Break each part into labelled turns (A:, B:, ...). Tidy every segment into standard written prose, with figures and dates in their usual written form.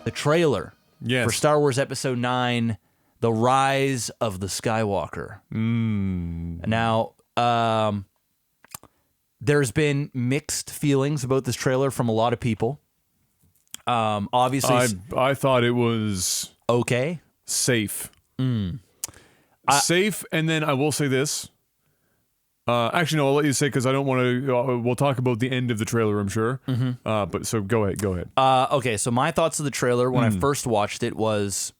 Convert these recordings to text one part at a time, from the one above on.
A: the trailer for Star Wars Episode 9, The Rise of the Skywalker. Now, there's been mixed feelings about this trailer from a lot of people. Obviously,
B: I thought it was
A: okay,
B: safe, safe. And then I will say this. Actually, no, I'll let you say because I don't want to. We'll talk about the end of the trailer, I'm sure. But so go ahead.
A: Okay, so my thoughts of the trailer when I first watched it was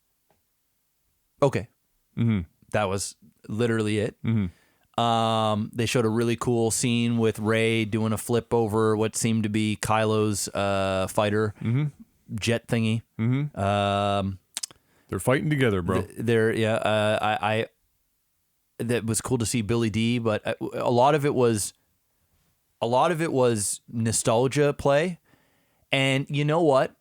A: okay. That was literally it. They showed a really cool scene with Rey doing a flip over what seemed to be Kylo's fighter jet thingy.
B: They're fighting together, bro.
A: That was cool to see Billy D, but a lot of it was nostalgia play. And you know what?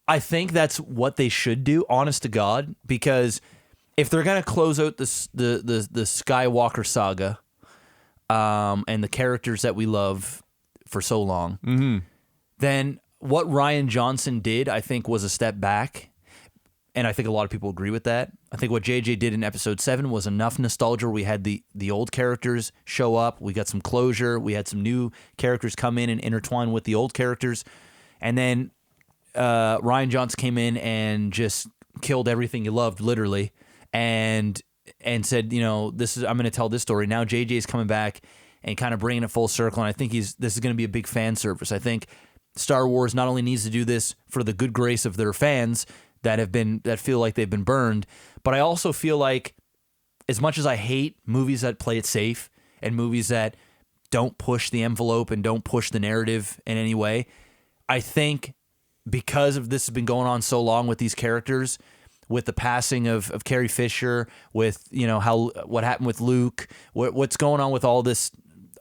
A: I think that's what they should do, honest to God, because if they're going to close out the Skywalker saga and the characters that we love for so long, then what Rian Johnson did, I think, was a step back. And I think a lot of people agree with that. I think what JJ did in Episode 7 was enough nostalgia. We had the old characters show up. We got some closure. We had some new characters come in and intertwine with the old characters. And then Rian Johnson came in and just killed everything you loved, literally, and said, I'm going to tell this story. Now JJ's coming back and kind of bringing it full circle. And I think this is going to be a big fan service. I think Star Wars not only needs to do this for the good grace of their fans that feel like they've been burned, but I also feel like, as much as I hate movies that play it safe and movies that don't push the envelope and don't push the narrative in any way, I think because of this has been going on so long with these characters, with the passing of Carrie Fisher, with what happened with Luke, what's going on with all the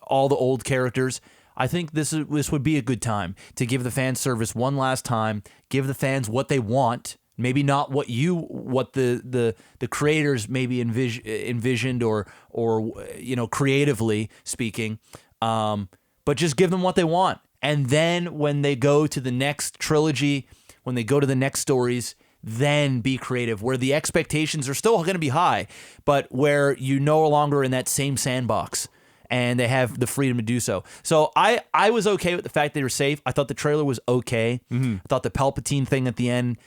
A: old characters, I think this would be a good time to give the fan service one last time, give the fans what they want. Maybe not what the creators maybe envisioned or creatively speaking, but just give them what they want. And then when they go to the next trilogy, when they go to the next stories, then be creative, where the expectations are still going to be high, but where you're no longer in that same sandbox and they have the freedom to do so. So I was okay with the fact they were safe. I thought the trailer was okay. I thought the Palpatine thing at the end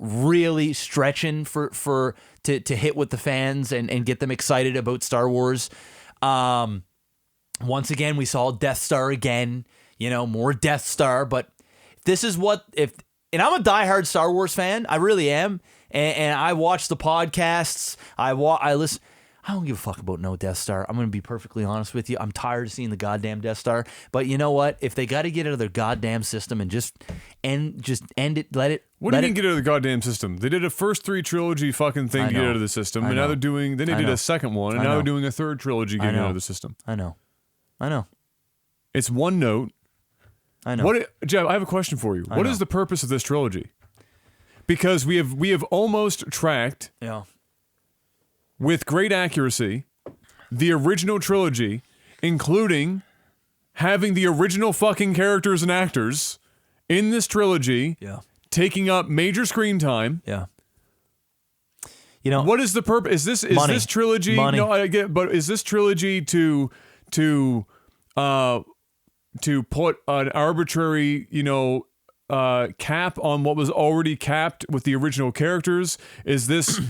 A: really stretching to hit with the fans and get them excited about Star Wars. Once again, we saw Death Star again, more Death Star, but this is and I'm a diehard Star Wars fan. I really am. And I watch the podcasts. I listen. I don't give a fuck about no Death Star. I'm going to be perfectly honest with you. I'm tired of seeing the goddamn Death Star. But you know what? If they got to get out of their goddamn system and just end it, let it.
B: What do you mean get out of the goddamn system? They did a first 3 trilogy fucking thing to get out of the system, and now they're doing. Then they did a second one, and now they're doing a third trilogy getting out of the system.
A: I know.
B: It's one note.
A: I know.
B: Jeff, I have a question for you. What is the purpose of this trilogy? Because we have almost tracked.
A: Yeah.
B: With great accuracy, the original trilogy, including having the original fucking characters and actors in this trilogy, taking up major screen time.
A: Yeah.
B: What is the purpose? Is this trilogy?
A: Money.
B: No, I get, but is this trilogy to put an arbitrary, cap on what was already capped with the original characters? Is this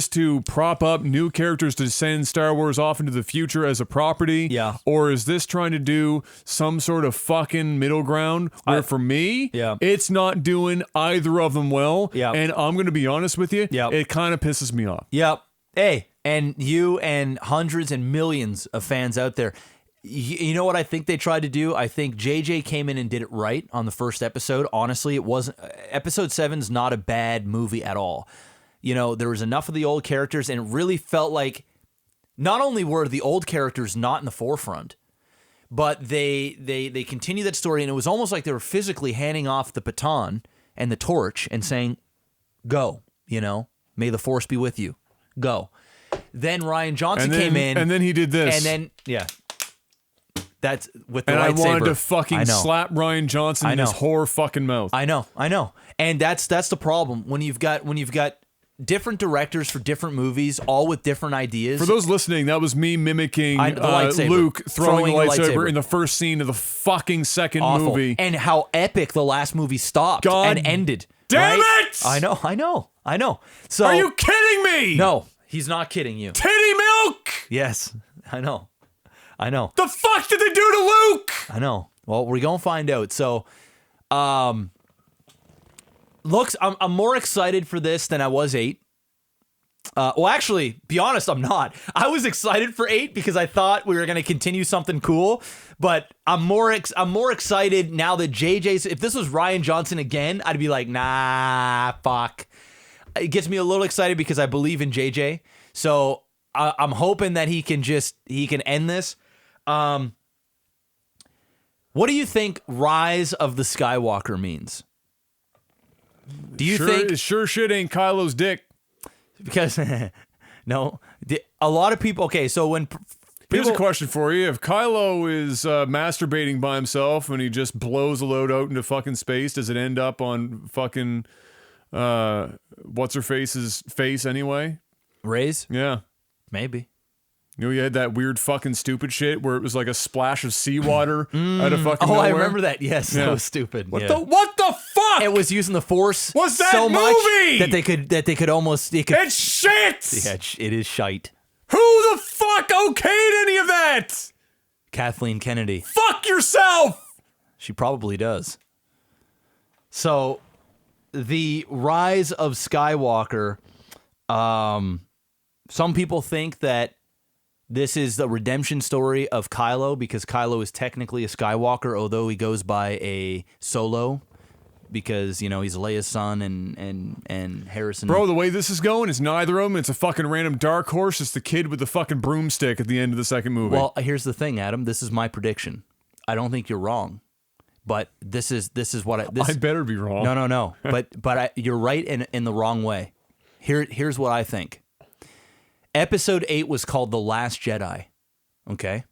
B: to prop up new characters to send Star Wars off into the future as a property?
A: Yeah.
B: Or is this trying to do some sort of fucking middle ground where for me, it's not doing either of them well.
A: Yeah.
B: And I'm going to be honest with you, it kind of pisses me off.
A: Yep. Hey, and you and hundreds and millions of fans out there, you know what I think they tried to do? I think JJ came in and did it right on the first episode. Honestly, it wasn't. Episode 7's not a bad movie at all. There was enough of the old characters, and it really felt like not only were the old characters not in the forefront, but they continued that story, and it was almost like they were physically handing off the baton and the torch and saying, "Go, may the Force be with you. Go." Then Rian Johnson came in,
B: and then he did this,
A: and then That's with the
B: And
A: lightsaber.
B: I wanted to
A: I
B: fucking
A: know.
B: slap Ryan Johnson in his whore fucking mouth.
A: I know, and that's the problem when you've got different directors for different movies, all with different ideas.
B: For those listening, that was me mimicking
A: the lightsaber.
B: Luke throwing the
A: the
B: lightsaber
A: lightsaber.
B: in the first scene of the fucking second
A: Awful.
B: movie.
A: And how epic the last movie stopped
B: God
A: and ended.
B: damn
A: right?
B: it!
A: I know. So
B: Are you kidding me?
A: No, he's not kidding you.
B: Titty milk!
A: Yes, I know.
B: The fuck did they do to Luke?
A: I know. Well, we're gonna find out. So, I'm more excited for this than I was 8. Well, actually, be honest, I'm not. I was excited for 8 because I thought we were gonna continue something cool. But I'm more excited now that JJ's. If this was Ryan Johnson again, I'd be like, nah, fuck. It gets me a little excited because I believe in JJ. So I'm hoping that he can end this. What do you think Rise of the Skywalker means? Do you think
B: It sure shit ain't Kylo's dick?
A: because no, a lot of people. Okay, so when
B: Here's
A: people,
B: a question for you. If Kylo is masturbating by himself and he just blows a load out into fucking space, does it end up on fucking what's her face's face anyway?
A: Ray's
B: Yeah.
A: maybe.
B: You know, you had that weird fucking stupid shit where it was like a splash of seawater out of fucking
A: Oh,
B: nowhere.
A: I remember that. Yes,
B: Yeah.
A: that was stupid.
B: What
A: yeah.
B: the fuck?
A: It was using the Force
B: What's that
A: so much
B: movie?
A: that they could almost. It could,
B: It's shit!
A: yeah, it is shite.
B: Who the fuck okayed any of that?
A: Kathleen Kennedy.
B: Fuck yourself!
A: She probably does. So, the Rise of Skywalker. Some people think that this is the redemption story of Kylo because Kylo is technically a Skywalker, although he goes by a Solo because, you know, he's Leia's son and Harrison.
B: Bro, the way this is going, it's neither of them. It's a fucking random dark horse. It's the kid with the fucking broomstick at the end of the second movie.
A: Well, here's the thing, Adam. This is my prediction. I don't think you're wrong, but this is what
B: I better be wrong.
A: No. But you're right in the wrong way. Here's what I think. Episode 8 was called The Last Jedi. Okay?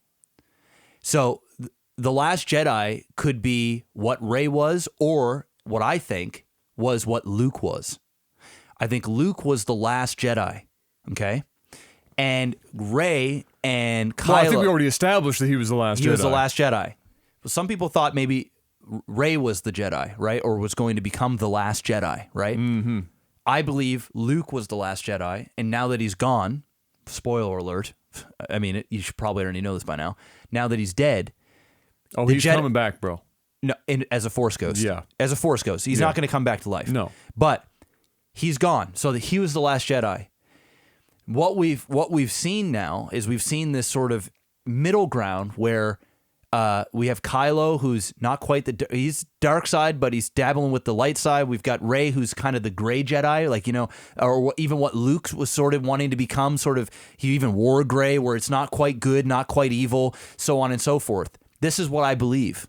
A: So The Last Jedi could be what Rey was, or what I think was what Luke was. I think Luke was the last Jedi. Okay? And Rey and Kylo.
B: Well, I think we already established that he was the last Jedi.
A: He was the last Jedi. Some people thought maybe Rey was the Jedi, right? Or was going to become the last Jedi, right? Mm-hmm. I believe Luke was the last Jedi, and now that he's gone, spoiler alert, I mean, you should probably already know this by now. Now that he's dead,
B: Oh, he's coming back, bro.
A: no, as a Force ghost.
B: Yeah.
A: As a Force ghost. He's not going to come back to life.
B: No.
A: But he's gone. So that he was the last Jedi. What we've seen now is we've seen this sort of middle ground where we have Kylo, who's not quite he's dark side, but he's dabbling with the light side. We've got Rey, who's kind of the gray Jedi, like, you know, or even what Luke was sort of wanting to become. Sort of, he even wore gray, where it's not quite good, not quite evil, so on and so forth. This is what I believe.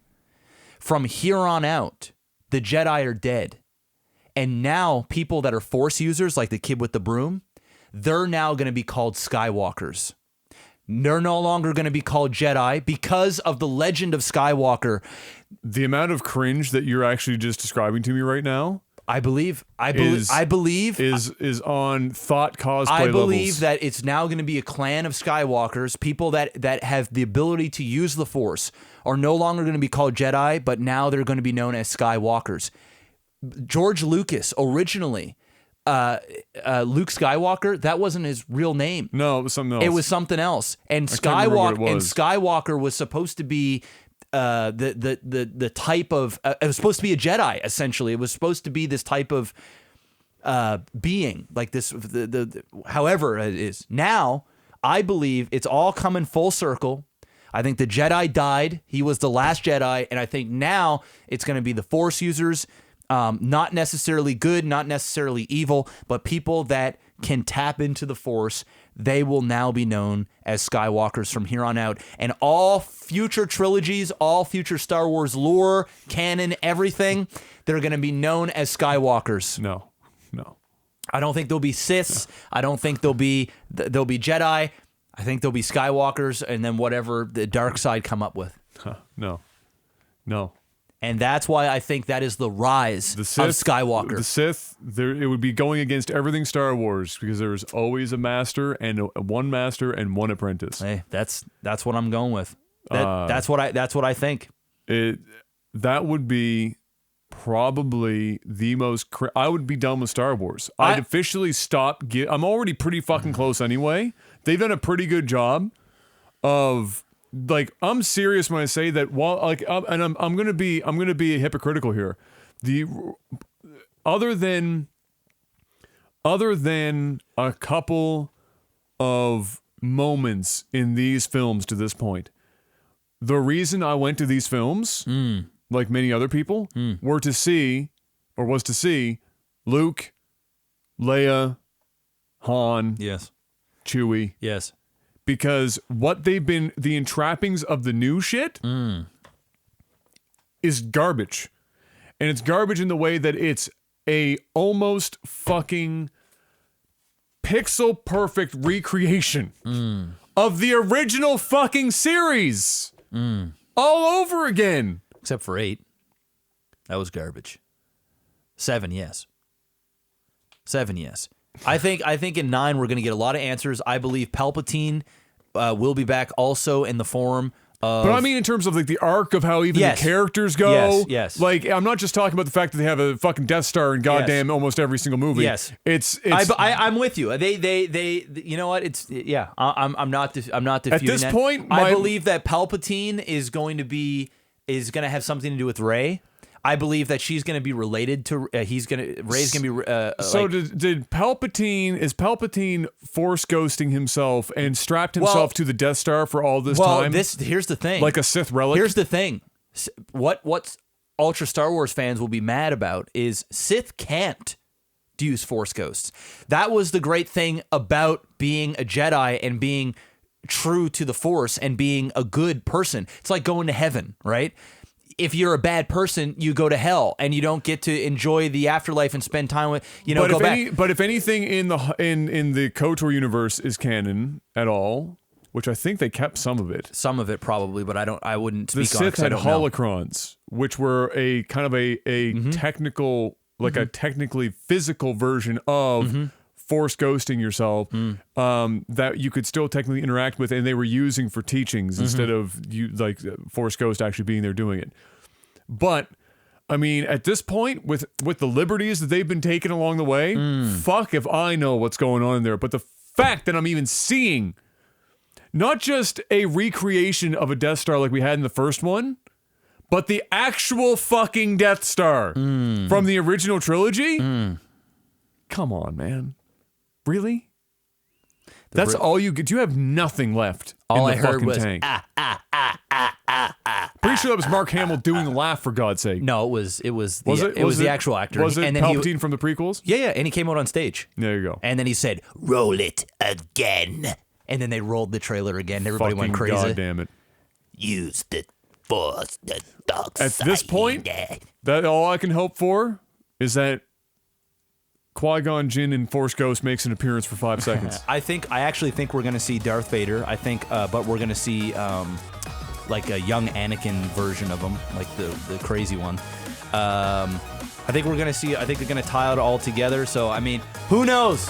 A: From here on out, the Jedi are dead, and now people that are Force users, like the kid with the broom, they're now going to be called Skywalkers. They're no longer going to be called Jedi because of the legend of Skywalker.
B: The amount of cringe that you're actually just describing to me right now,
A: I believe
B: is on thought cosplay
A: I believe
B: levels.
A: that it's now going to be a clan of Skywalkers. People that have the ability to use the Force are no longer going to be called Jedi, but now they're going to be known as Skywalkers. George Lucas originally, Luke Skywalker, that wasn't his real name.
B: No, it was something else.
A: It was something else. And
B: can't remember what it
A: Skywalker
B: was.
A: Skywalker was supposed to be the type of it was supposed to be a Jedi, essentially. It was supposed to be this type of being, like this however it is. Now, I believe it's all coming full circle. I think the Jedi died. He was the last Jedi, and I think now it's going to be the Force users. Not necessarily good, not necessarily evil, but people that can tap into the Force. They will now be known as Skywalkers from here on out. And all future trilogies, all future Star Wars lore, canon, everything, they're going to be known as Skywalkers.
B: No.
A: I don't think there'll be Siths. I don't think there'll be Jedi. I think there'll be Skywalkers, and then whatever the dark side come up with.
B: No.
A: And that's why I think that is the rise of Skywalker.
B: The Sith, it would be going against everything Star Wars because there was always a master and one master and one apprentice.
A: Hey, that's what I'm going with. That's what I think.
B: That would be probably the most. I would be done with Star Wars. I'd officially stop. I'm already pretty fucking close anyway. They've done a pretty good job of. Like, I'm serious when I say that. While and I'm gonna be hypocritical here. Other than a couple of moments in these films to this point, the reason I went to these films, like many other people, was to see Luke, Leia, Han,
A: Yes,
B: Chewie,
A: yes.
B: Because what they've been, the entrappings of the new shit is garbage. And it's garbage in the way that it's a almost fucking pixel perfect recreation of the original fucking series all over again.
A: Except for 8. That was garbage. 7, yes. 7, yes. I think in 9 we're going to get a lot of answers. I believe Palpatine will be back also in the form of...
B: But I mean in terms of like the arc of how even the characters go.
A: Yes.
B: Like, I'm not just talking about the fact that they have a fucking Death Star in goddamn almost every single movie.
A: Yes.
B: It's
A: I'm with you. They you know what? I'm not disputing
B: at this
A: that.
B: point,
A: I believe that Palpatine is going to have something to do with Rey. I believe that she's going to be related to. Rey's going to be.
B: So did Palpatine? Is Palpatine Force ghosting himself and strapped himself to the Death Star for all this time?
A: Here's the thing.
B: Like a Sith relic.
A: Here's the thing. What Ultra Star Wars fans will be mad about is Sith can't use Force ghosts. That was the great thing about being a Jedi and being true to the Force and being a good person. It's like going to heaven, right? If you're a bad person, you go to hell and you don't get to enjoy the afterlife and spend time with,
B: But if anything in the KOTOR universe is canon at all, which I think they kept some of it.
A: Some of it probably, but I wouldn't speak
B: on it. The
A: Sith
B: Sith had holocrons, which were a kind of a technical, like a technically physical version of Force ghosting yourself that you could still technically interact with, and they were using for teachings instead of Force Ghost actually being there doing it. But I mean, at this point, with the liberties that they've been taking along the way, fuck if I know what's going on in there. But the fact that I'm even seeing not just a recreation of a Death Star like we had in the first one, but the actual fucking Death Star from the original trilogy. Come on, man. Really? That's all you get. You have nothing left in the fucking tank. Pretty sure that was Mark Hamill doing the laugh, for God's sake.
A: No, it was the actual actor.
B: Was it
A: and then
B: Palpatine from the prequels?
A: Yeah, and he came out on stage.
B: There you go.
A: And then he said, "Roll it again." And then they rolled the trailer again. Everybody went crazy.
B: God damn it.
A: Use the Force, the dark side.
B: At this point, that all I can hope for is that Qui-Gon Jinn in Force Ghost makes an appearance for 5 seconds.
A: I actually think we're going to see Darth Vader. I think, but we're going to see like a young Anakin version of him, like the crazy one. I think they're going to tie it all together. So I mean, who knows?